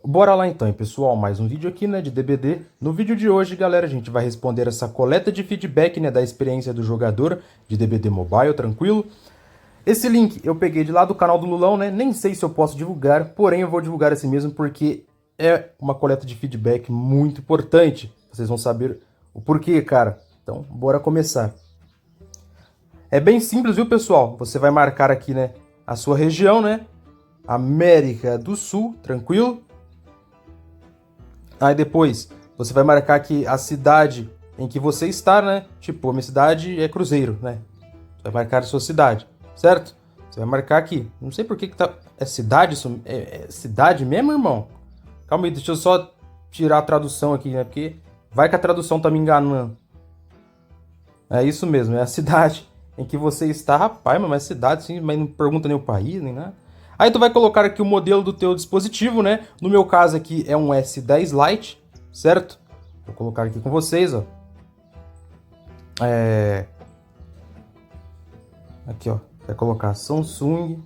Bora lá então, hein, pessoal, mais um vídeo aqui, né, de DBD. No vídeo de hoje, galera, a gente vai responder essa coleta de feedback, né, da experiência do jogador de DBD Mobile, tranquilo? Esse link eu peguei de lá do canal do Lulão, né, nem sei se eu posso divulgar, porém eu vou divulgar assim mesmo porque é uma coleta de feedback muito importante. Vocês vão saber o porquê, cara. Então, bora começar. É bem simples, viu, pessoal? Você vai marcar aqui, né, a sua região, né, América do Sul, tranquilo? Aí depois você vai marcar aqui a cidade em que você está, né? Tipo, a minha cidade é Cruzeiro, né? Você vai marcar a sua cidade, certo? Você vai marcar aqui. Não sei por que tá... É cidade isso? É cidade mesmo, irmão? Calma aí, deixa eu só tirar a tradução aqui, né? Porque vai que a tradução tá me enganando. É isso mesmo, é a cidade em que você está. Rapaz, mas é cidade sim, mas não pergunta nem o país, nem nada. Aí tu vai colocar aqui o modelo do teu dispositivo, né? No meu caso aqui é um S10 Lite, certo? Vou colocar aqui com vocês, ó. Aqui, ó. Vai colocar Samsung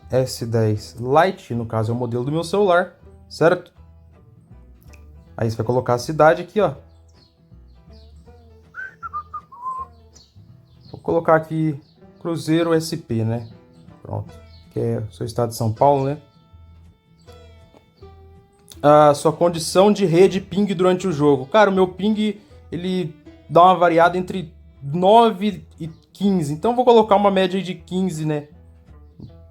S10 Lite, no caso é o modelo do meu celular, certo? Aí você vai colocar a cidade aqui, ó. Vou colocar aqui Cruzeiro SP, né? Pronto. Que é o seu estado de São Paulo, né? A sua condição de rede ping durante o jogo. Cara, o meu ping, ele dá uma variada entre 9 e 15. Então eu vou colocar uma média de 15, né?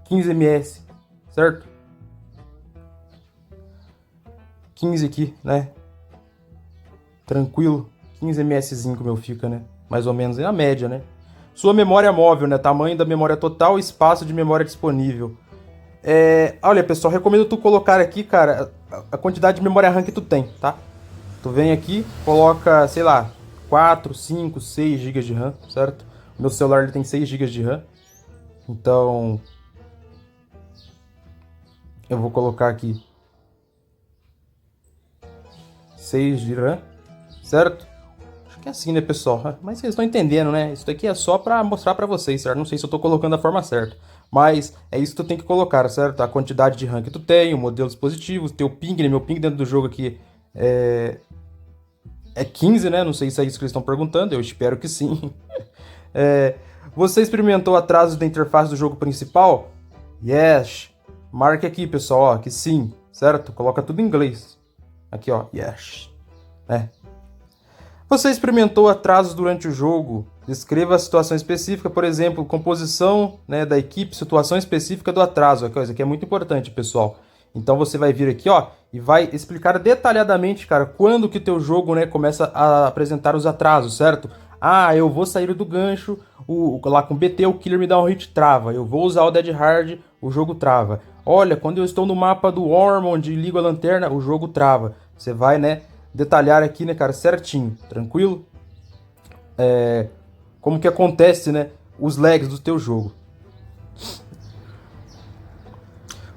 15 ms, certo? 15 aqui, né? Tranquilo. 15 mszinho que o meu fica, né? Mais ou menos, é a média, né? Sua memória móvel, né? Tamanho da memória total, espaço de memória disponível. Olha, pessoal, recomendo tu colocar aqui, cara, a quantidade de memória RAM que tu tem, tá? Tu vem aqui, coloca, sei lá, 4, 5, 6 GB de RAM, certo? O meu celular ele tem 6 GB de RAM. Então, eu vou colocar aqui 6 de RAM, certo? Acho que é assim, né, pessoal? Mas vocês estão entendendo, né? Isso daqui é só pra mostrar pra vocês, certo? Não sei se eu tô colocando da forma certa. Mas é isso que tu tem que colocar, certo? A quantidade de RAM que tu tem, o modelo do dispositivo, teu ping, né? Meu ping dentro do jogo aqui é 15, né? Não sei se é isso que eles estão perguntando, eu espero que sim. Você experimentou atrasos da interface do jogo principal? Yes. Marque aqui, pessoal, ó, que sim, certo? Coloca tudo em inglês. Aqui, ó, yes. É. Você experimentou atrasos durante o jogo? Descreva a situação específica, por exemplo, composição, né, da equipe, situação específica do atraso. Isso aqui é muito importante, pessoal. Então você vai vir aqui, ó, e vai explicar detalhadamente, cara, quando que o teu jogo, né, começa a apresentar os atrasos, certo? Ah, eu vou sair do gancho, lá com BT o killer me dá um hit, trava. Eu vou usar o Dead Hard, o jogo trava. Olha, quando eu estou no mapa do Ormond e ligo a lanterna, o jogo trava. Você vai, né, detalhar aqui, né, cara, certinho, tranquilo? Como que acontece, né, os lags do teu jogo.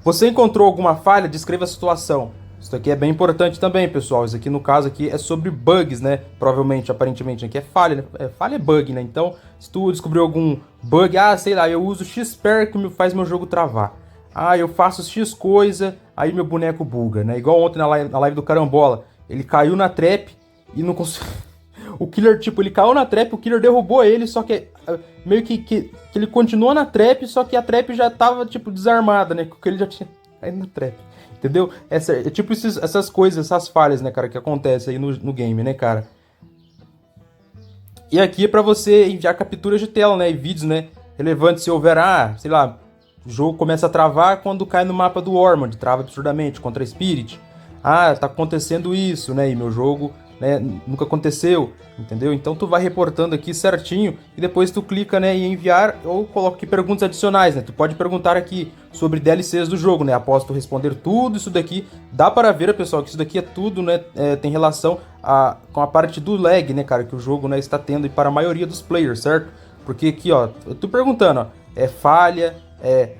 Você encontrou alguma falha? Descreva a situação. Isso aqui é bem importante também, pessoal. Isso aqui, no caso, aqui é sobre bugs, né? Provavelmente, aparentemente, aqui é falha, né? Falha é bug, né? Então, se tu descobriu algum bug, sei lá, eu uso X-Pair que faz meu jogo travar. Eu faço X coisa, aí meu boneco buga, né? Igual ontem na live do Carambola. Ele caiu na trap e não conseguiu... O killer, tipo, ele caiu na trap, o killer derrubou ele, só que meio que ele continuou na trap, só que a trap já tava, tipo, desarmada, né? Porque ele já tinha caído na trap. Entendeu? É tipo essas coisas, essas falhas, né, cara, que acontecem aí no game, né, cara? E aqui é pra você enviar capturas de tela, né? E vídeos, né? Relevantes se houver, sei lá, o jogo começa a travar quando cai no mapa do Ormond, trava absurdamente contra a Spirit. Tá acontecendo isso, né? E meu jogo, né, nunca aconteceu, entendeu? Então tu vai reportando aqui certinho e depois tu clica, né, em enviar ou coloca aqui perguntas adicionais, né? Tu pode perguntar aqui sobre DLCs do jogo, né? Após tu responder tudo isso daqui, dá para ver, pessoal, que isso daqui é tudo, né, tem relação com a parte do lag, né, cara, que o jogo, né, está tendo para a maioria dos players, certo? Porque aqui, ó, eu tô perguntando, ó, falha,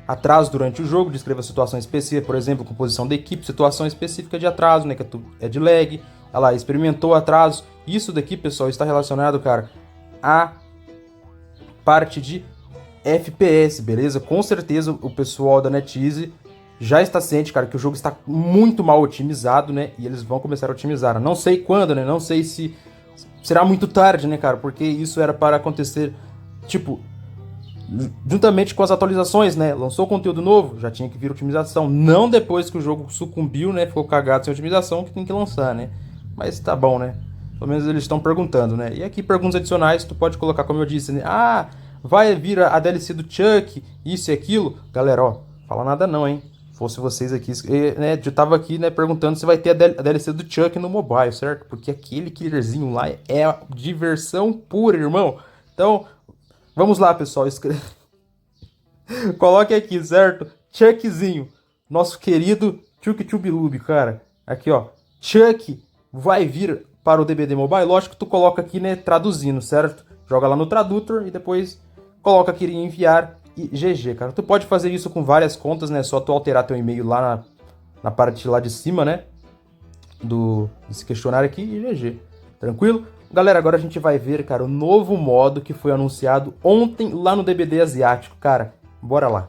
atraso durante o jogo, descreva a situação específica, por exemplo, composição da equipe, situação específica de atraso, né, que é de lag. Olha lá, experimentou atraso. Isso daqui, pessoal, está relacionado, cara, à parte de FPS, beleza? Com certeza o pessoal da NetEase já está ciente, cara, que o jogo está muito mal otimizado, né? E eles vão começar a otimizar. Não sei quando, né? Não sei se será muito tarde, né, cara? Porque isso era para acontecer, tipo, juntamente com as atualizações, né? Lançou conteúdo novo, já tinha que vir otimização. Não depois que o jogo sucumbiu, né? Ficou cagado sem otimização, que tem que lançar, né? Mas tá bom, né? Pelo menos eles estão perguntando, né? E aqui, perguntas adicionais, tu pode colocar, como eu disse, né? Ah, vai vir a DLC do Chuck, isso e aquilo. Galera, ó, fala nada não, hein? Fosse vocês aqui, né? Eu tava aqui, né, perguntando se vai ter a DLC do Chuck no mobile, certo? Porque aquele killerzinho lá é diversão pura, irmão. Então, vamos lá, pessoal. Coloque aqui, certo? Chuckzinho. Nosso querido Chuck Chubilube, cara. Aqui, ó. Chuck vai vir para o DBD Mobile. Lógico que tu coloca aqui, né, traduzindo, certo? Joga lá no tradutor e depois coloca aqui em enviar e GG, cara. Tu pode fazer isso com várias contas, né? Só tu alterar teu e-mail lá na parte lá de cima, né? Desse questionário aqui e GG. Tranquilo? Galera, agora a gente vai ver, cara, o novo modo que foi anunciado ontem lá no DBD Asiático, cara. Bora lá.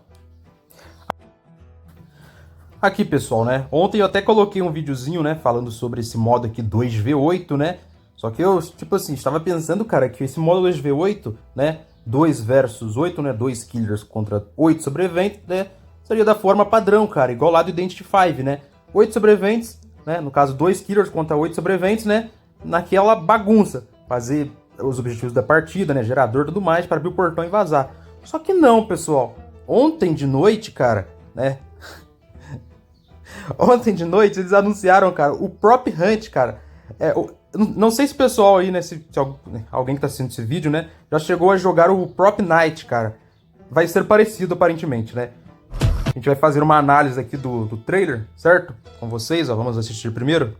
Aqui, pessoal, né? Ontem eu até coloquei um videozinho, né, falando sobre esse modo aqui 2v8, né? Só que eu, tipo assim, estava pensando, cara, que esse modo 2v8, né, 2 versus 8, né, 2 killers contra 8 sobreviventes, né, seria da forma padrão, cara, igual lá do Identity 5, né? 8 sobreviventes, né, no caso 2 killers contra 8 sobreviventes, né, naquela bagunça, fazer os objetivos da partida, né, gerador e tudo mais, para abrir o portão e vazar. Só que não, pessoal. Ontem de noite, cara, né, ontem de noite eles anunciaram, cara, o Prop Hunt, cara. Não sei se o pessoal aí, né, se alguém que tá assistindo esse vídeo, né, já chegou a jogar o Prop Night, cara. Vai ser parecido, aparentemente, né. A gente vai fazer uma análise aqui do trailer, certo? Com vocês, ó, vamos assistir primeiro.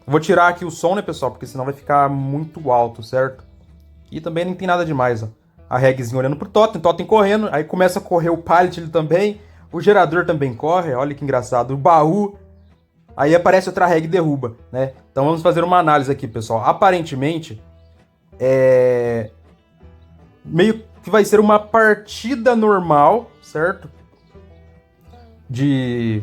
Vou tirar aqui o som, né, pessoal, porque senão vai ficar muito alto, certo? E também não tem nada demais, ó. A Regzinha olhando pro Totem correndo, aí começa a correr o Pallet ele também. O gerador também corre, olha que engraçado. O baú. Aí aparece outra reg e derruba, né? Então vamos fazer uma análise aqui, pessoal. Aparentemente, meio que vai ser uma partida normal, certo? De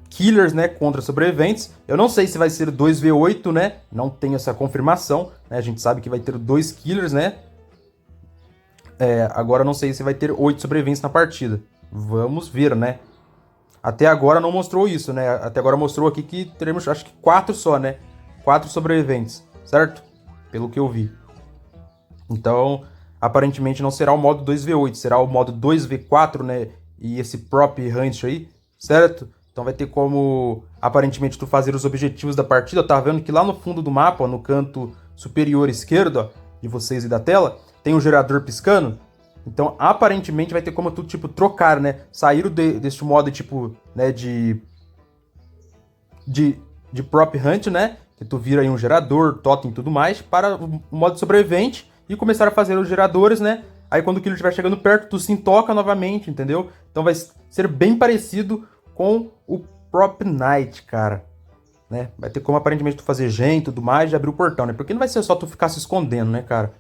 killers, né, contra sobreviventes. Eu não sei se vai ser 2v8, né? Não tenho essa confirmação, né? A gente sabe que vai ter 2 killers, né? Agora não sei se vai ter 8 sobreviventes na partida. Vamos ver, né? Até agora não mostrou isso, né? Até agora mostrou aqui que teremos, acho que 4 só, né? 4 sobreviventes, certo? Pelo que eu vi. Então, aparentemente não será o modo 2v8, será o modo 2v4, né? E esse Prop Hunt aí, certo? Então vai ter como, aparentemente, tu fazer os objetivos da partida. Eu tava vendo que lá no fundo do mapa, ó, no canto superior esquerdo, ó, de vocês e da tela, tem um gerador piscando. Então, aparentemente, vai ter como tu, tipo, trocar, né? Sair deste modo, tipo, né, de Prop Hunt, né? Que tu vira aí um gerador, totem e tudo mais, para o modo sobrevivente e começar a fazer os geradores, né? Aí quando o killer estiver chegando perto, tu se intoca novamente, entendeu? Então vai ser bem parecido com o Prop Night, cara. Né? Vai ter como aparentemente tu fazer gen e tudo mais e abrir o portão, né? Porque não vai ser só tu ficar se escondendo, né, cara?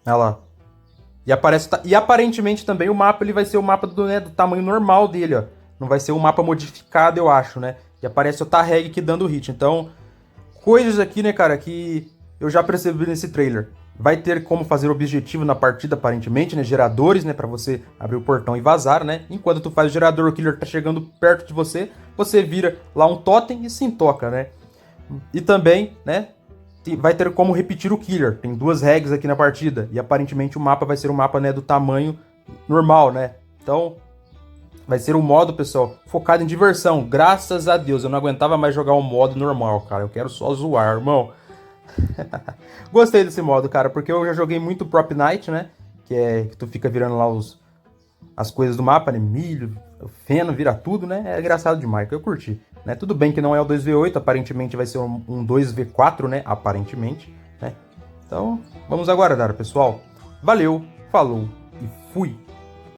Olha lá. E aparentemente também o mapa ele vai ser o mapa né, do tamanho normal dele, ó. Não vai ser um mapa modificado, eu acho, né? E aparece o Tarreg aqui dando hit. Então, coisas aqui, né, cara, que eu já percebi nesse trailer. Vai ter como fazer objetivo na partida, aparentemente, né? Geradores, né? Pra você abrir o portão e vazar, né? Enquanto tu faz o gerador, o killer tá chegando perto de você, você vira lá um totem e se intoca, né? E também, né? Vai ter como repetir o killer. Tem 2 regs aqui na partida. E aparentemente o mapa vai ser um mapa, né, do tamanho normal, né? Então, vai ser um modo, pessoal, focado em diversão. Graças a Deus, eu não aguentava mais jogar um modo normal, cara. Eu quero só zoar, irmão. Gostei desse modo, cara, porque eu já joguei muito Prop Night, né? Que tu fica virando lá as coisas do mapa, né? Milho, feno, vira tudo, né? É engraçado demais, que eu curti. Né? Tudo bem que não é o 2v8, aparentemente vai ser um 2v4, né? Aparentemente, né? Então, vamos aguardar, pessoal. Valeu, falou e fui!